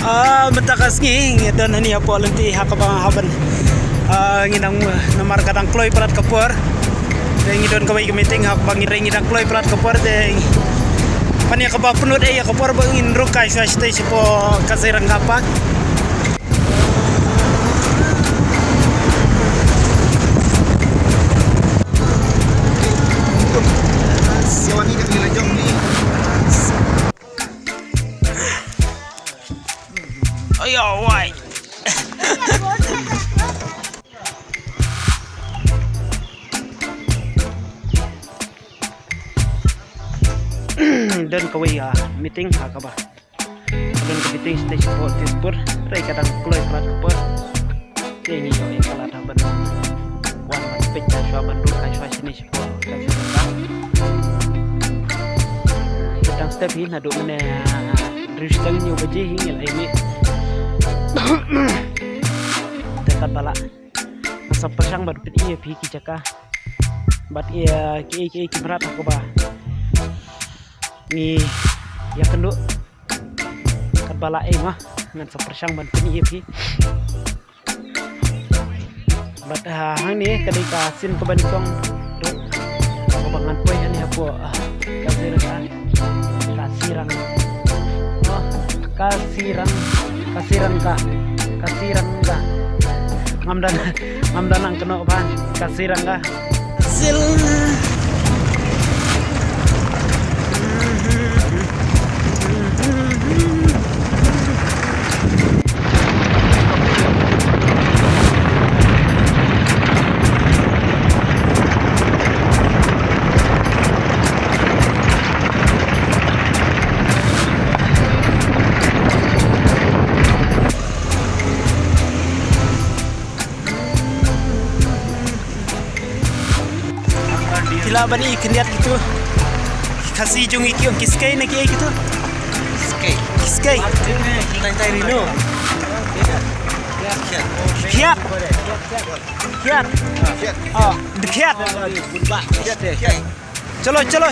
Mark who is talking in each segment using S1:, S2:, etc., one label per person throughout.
S1: Matakas nging dan hani apo lenti hakabang haban nginang namar kadang kloy prat kapur deng idon kawai meeting hakabang ngireng ngidang kloy prat kapur deng pani kabah punut kapur bangin rukai swastai sipo kasirang kapak siwani kang nilajong ni ayo wai dan kawai meeting hakaba dan ke meeting station po tispur rai kadang kloy prat kapur tengi yo yang kalat haban wan man pecca swaban ru kai swai sini sipo kadang step hin adu mene ristang nyu baje hingil aimi dekat bala asap persang bat pit iya pi kijaka bat iya ki merat hakaba ni ya kendo kat bala mah ngan sapersang ban pini ipi bat hang ni kadai kasin ke banikong kebangan poy hani apo kasirang ka ngamdan ang keno ban kasirang ka zil Gila bani ikan gitu kasih jung ikiong kiskai nak gitu kiskai tai rino kiat oh dekat chalo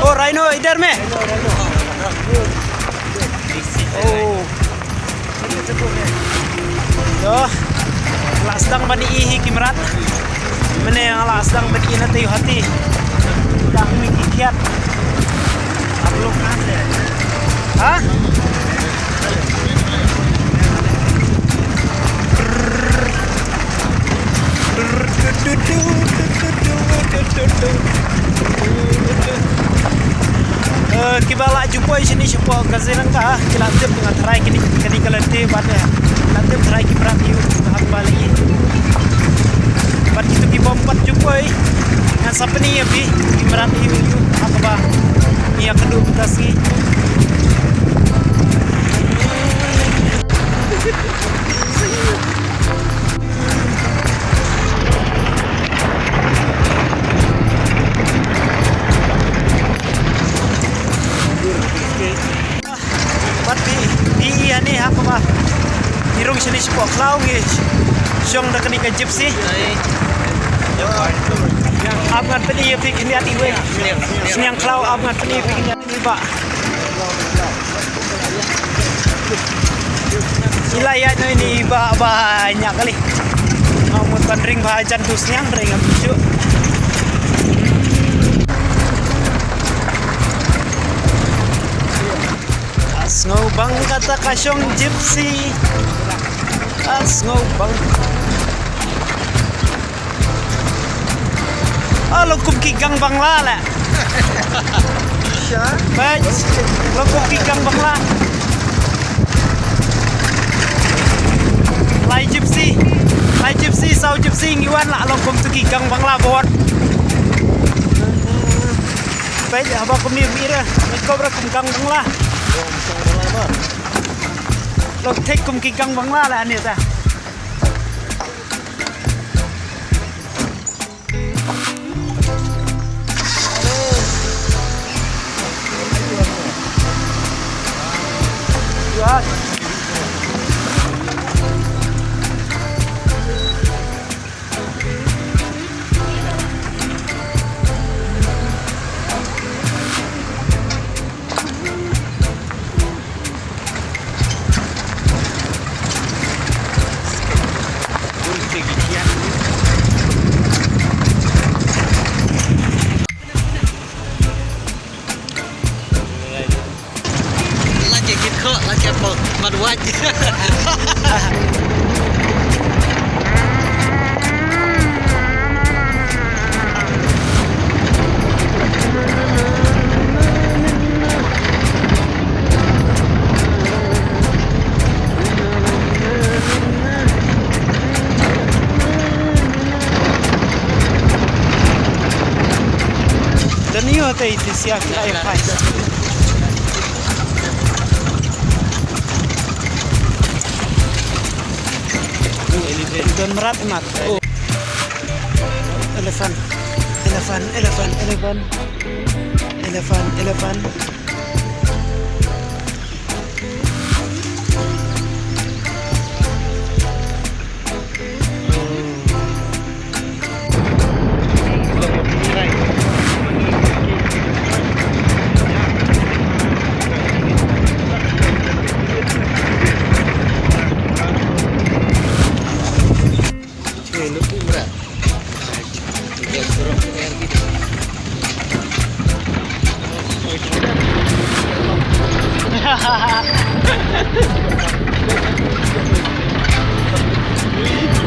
S1: oh rhino idhar mein oh lasdang bani ihi kimrat mene yang lasdang bani ina tayu hati dang wiki kiat ablok nase ha kibala jumpa sini siapa kasirang ka kilatip dengan try kini kalante bate kilatip try kibrat yu hak bali bat itu kibompat jumpa dengan sapni abi kibrat yu hak ba ni akan dukasi ni apa ba hirung sini sipo klau ngi syong da kani ka gypsy abngat peni fi kini ati we siang klau abngat peni fi kini ati ba ilaya no ini ba banyak kali mau bandring bajan tu siang ring ambisu ngobang kata kasyong gypsy ngobang lokum kigang bangla la baik lokum kigang bangla lai gypsy sau gypsy ngiwan la lokum tu kigang bangla bot baik haba kum ni mira kobra kum gang bangla lo take kum kigang bangla la ni ta
S2: Raj.
S1: Dan iyo tayo ito siya ay fast. Don merat mat. Elephant.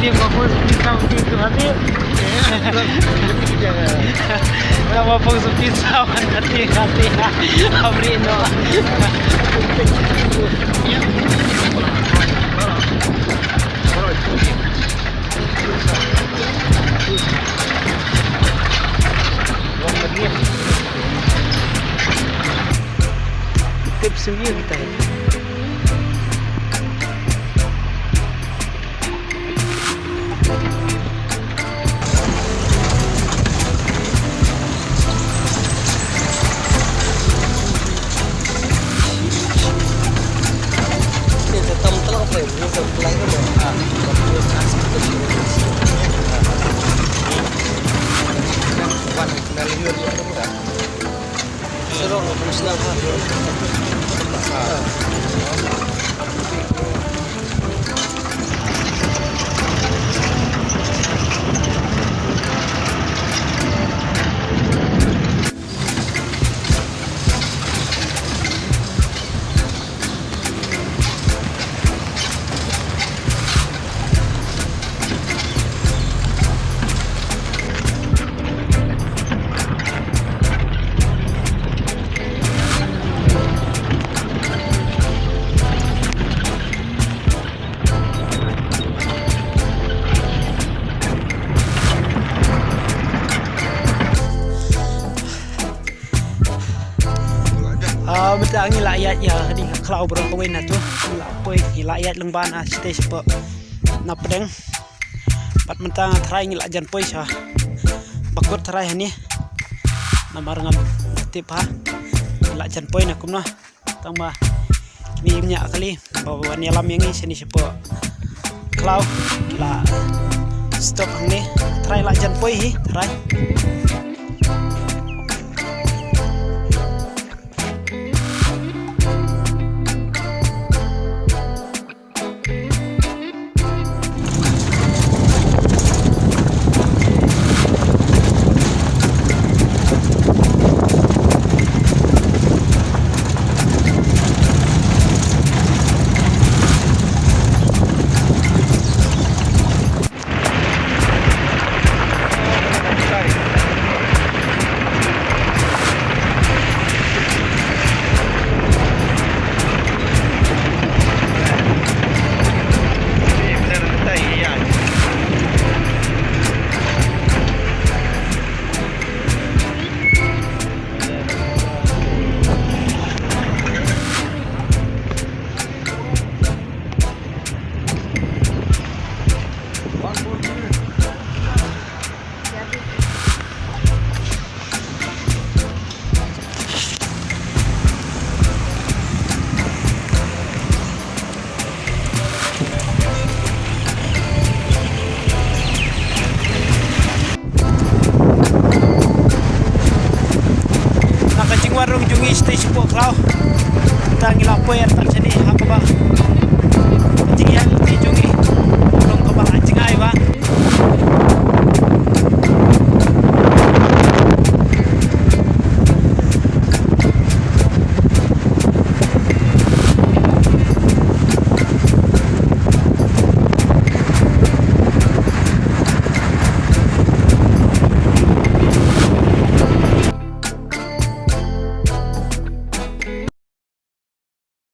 S1: Tim apa pisau itu hati. Nama pun pisau hati. Abri no. Tips sembilan kita. Mata ang ilayat ya di klau berkawin na tu la poi ilayat lengban a stage po na pedeng pat mentang try ngilak jan poi sa bakut try hani na marangam tip ha ngilak jan poi na kumna tamba kini nya kali bawa ni alam yang sini sipo klau la stop hang ni try lak jan poi hi try warung jungi stage po klau tangil apa ya tak jadi apa ba jadi